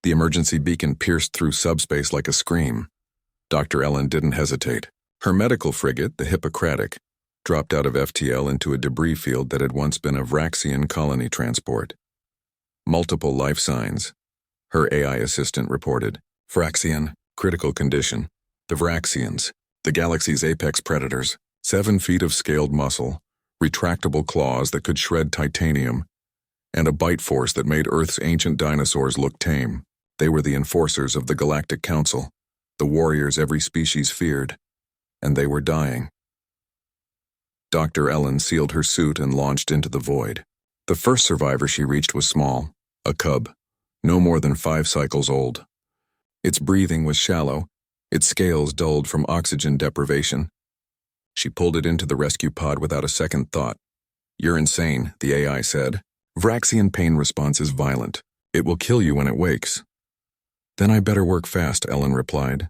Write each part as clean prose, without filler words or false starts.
The emergency beacon pierced through subspace like a scream. Dr. Ellen didn't hesitate. Her medical frigate, the Hippocratic, dropped out of FTL into a debris field that had once been a Vraxian colony transport. Multiple life signs, her AI assistant reported. Vraxian, critical condition. The Vraxians, the galaxy's apex predators, 7 feet of scaled muscle, retractable claws that could shred titanium, and a bite force that made Earth's ancient dinosaurs look tame. They were the enforcers of the Galactic Council, the warriors every species feared, and they were dying. Dr. Ellen sealed her suit and launched into the void. The first survivor she reached was small, a cub, no more than 5 cycles old. Its breathing was shallow, its scales dulled from oxygen deprivation. She pulled it into the rescue pod without a second thought. "You're insane," the AI said. "Vraxian pain response is violent. It will kill you when it wakes." "Then I better work fast," Ellen replied.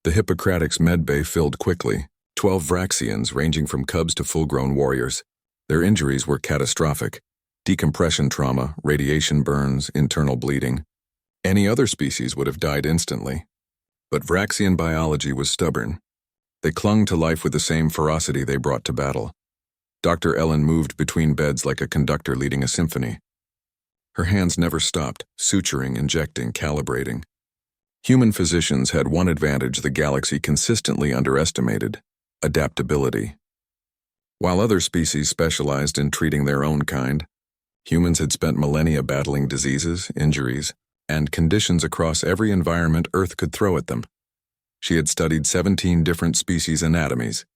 The Hippocratic's medbay filled quickly. 12 Vraxians, ranging from cubs to full-grown warriors. Their injuries were catastrophic. Decompression trauma, radiation burns, internal bleeding. Any other species would have died instantly. But Vraxian biology was stubborn. They clung to life with the same ferocity they brought to battle. Dr. Ellen moved between beds like a conductor leading a symphony. Her hands never stopped, suturing, injecting, calibrating. Human physicians had one advantage the galaxy consistently underestimated: adaptability. While other species specialized in treating their own kind, humans had spent millennia battling diseases, injuries, and conditions across every environment Earth could throw at them. She had studied 17 different species' anatomies.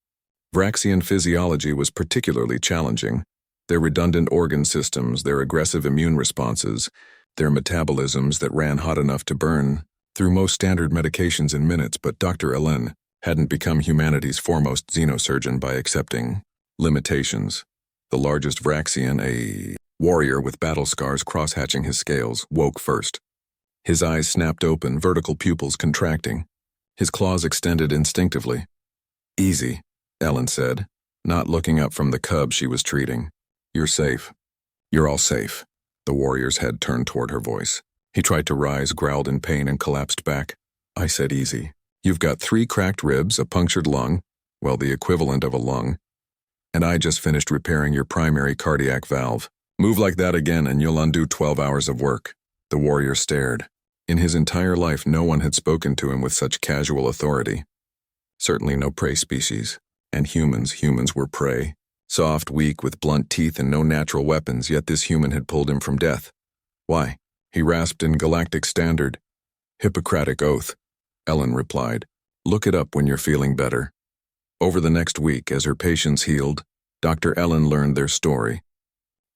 Vraxian physiology was particularly challenging. Their redundant organ systems, their aggressive immune responses, their metabolisms that ran hot enough to burn through most standard medications in minutes, but Dr. Ellen hadn't become humanity's foremost xenosurgeon by accepting limitations. The largest Vraxian, a warrior with battle scars cross-hatching his scales, woke first. His eyes snapped open, vertical pupils contracting. His claws extended instinctively. "Easy," Ellen said, not looking up from the cub she was treating. "You're safe. You're all safe." The warrior's head turned toward her voice. He tried to rise, growled in pain, and collapsed back. "I said easy. You've got 3 cracked ribs, a punctured lung, well, the equivalent of a lung, and I just finished repairing your primary cardiac valve. Move like that again and you'll undo 12 hours of work." The warrior stared. In his entire life, no one had spoken to him with such casual authority. Certainly no prey species. And humans were prey. Soft, weak, with blunt teeth and no natural weapons, yet this human had pulled him from death. "Why?" He rasped in galactic standard. "Hippocratic oath," Ellen replied. "Look it up when you're feeling better." Over the next week, as her patients healed, Dr. Ellen learned their story.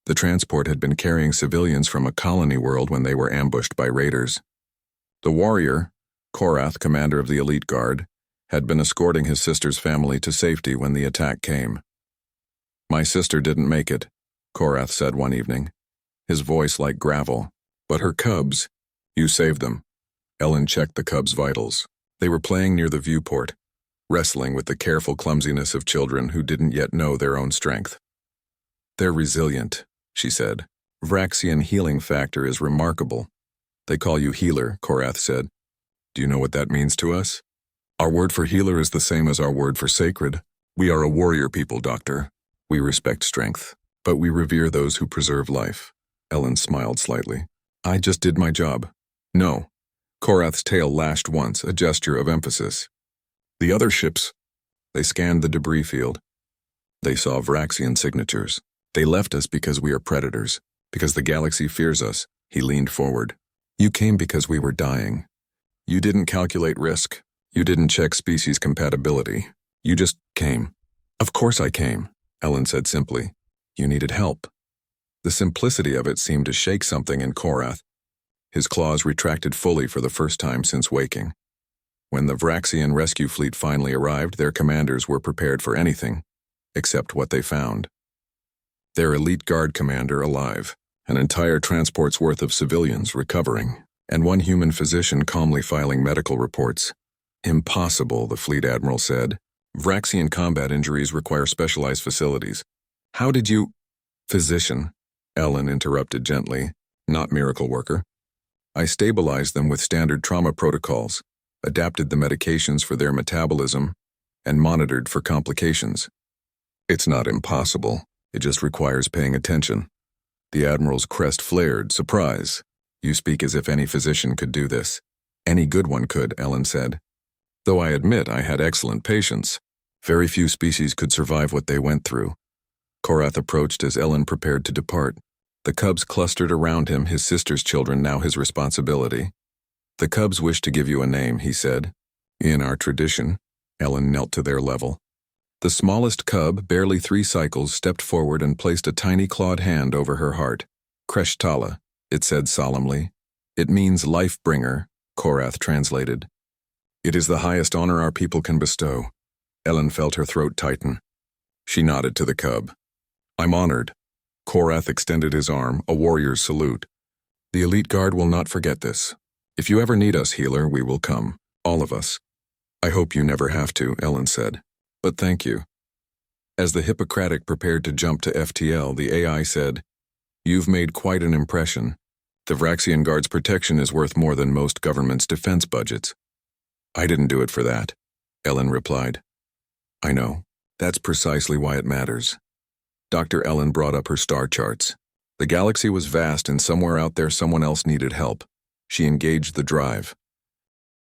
The transport had been carrying civilians from a colony world when they were ambushed by raiders. The warrior, Korath, commander of the elite guard, had been escorting his sister's family to safety when the attack came. "My sister didn't make it," Korath said one evening, his voice like gravel. "But her cubs, you saved them." Ellen checked the cubs' vitals. They were playing near the viewport, wrestling with the careful clumsiness of children who didn't yet know their own strength. "They're resilient," she said. "Vraxian healing factor is remarkable." "They call you healer," Korath said. "Do you know what that means to us?" "Our word for healer is the same as our word for sacred. We are a warrior people, Doctor. We respect strength, but we revere those who preserve life." Ellen smiled slightly. "I just did my job." "No." Korath's tail lashed once, a gesture of emphasis. "The other ships." They scanned the debris field. They saw Vraxian signatures. "They left us because we are predators, because the galaxy fears us." He leaned forward. "You came because we were dying. You didn't calculate risk. You didn't check species compatibility. You just came." "Of course I came," Ellen said simply. "You needed help." The simplicity of it seemed to shake something in Korath. His claws retracted fully for the first time since waking. When the Vraxian rescue fleet finally arrived, their commanders were prepared for anything, except what they found. Their elite guard commander alive, an entire transport's worth of civilians recovering, and one human physician calmly filing medical reports. "Impossible," the fleet admiral said. "Vraxian combat injuries require specialized facilities." "How did you—" "Physician," Ellen interrupted gently, "not miracle worker." I stabilized them with standard trauma protocols, adapted the medications for their metabolism, and monitored for complications. It's not impossible. It just requires paying attention. The Admiral's crest flared, surprise. You speak as if any physician could do this. Any good one could, Ellen said. Though I admit I had excellent patience. Very few species could survive what they went through. Korath approached as Ellen prepared to depart. The cubs clustered around him, his sister's children now his responsibility. The cubs wish to give you a name, he said. In our tradition, Ellen knelt to their level. The smallest cub, barely 3 cycles, stepped forward and placed a tiny clawed hand over her heart. Kreshtala, it said solemnly. It means life-bringer, Korath translated. It is the highest honor our people can bestow. Ellen felt her throat tighten. She nodded to the cub. I'm honored. Korath extended his arm, a warrior's salute. The elite guard will not forget this. If you ever need us, healer, we will come. All of us. I hope you never have to, Ellen said. But thank you. As the Hippocratic prepared to jump to FTL, the AI said, You've made quite an impression. The Vraxian Guard's protection is worth more than most governments' defense budgets. I didn't do it for that, Ellen replied. I know. That's precisely why it matters. Dr. Ellen brought up her star charts. The galaxy was vast, and somewhere out there someone else needed help. She engaged the drive.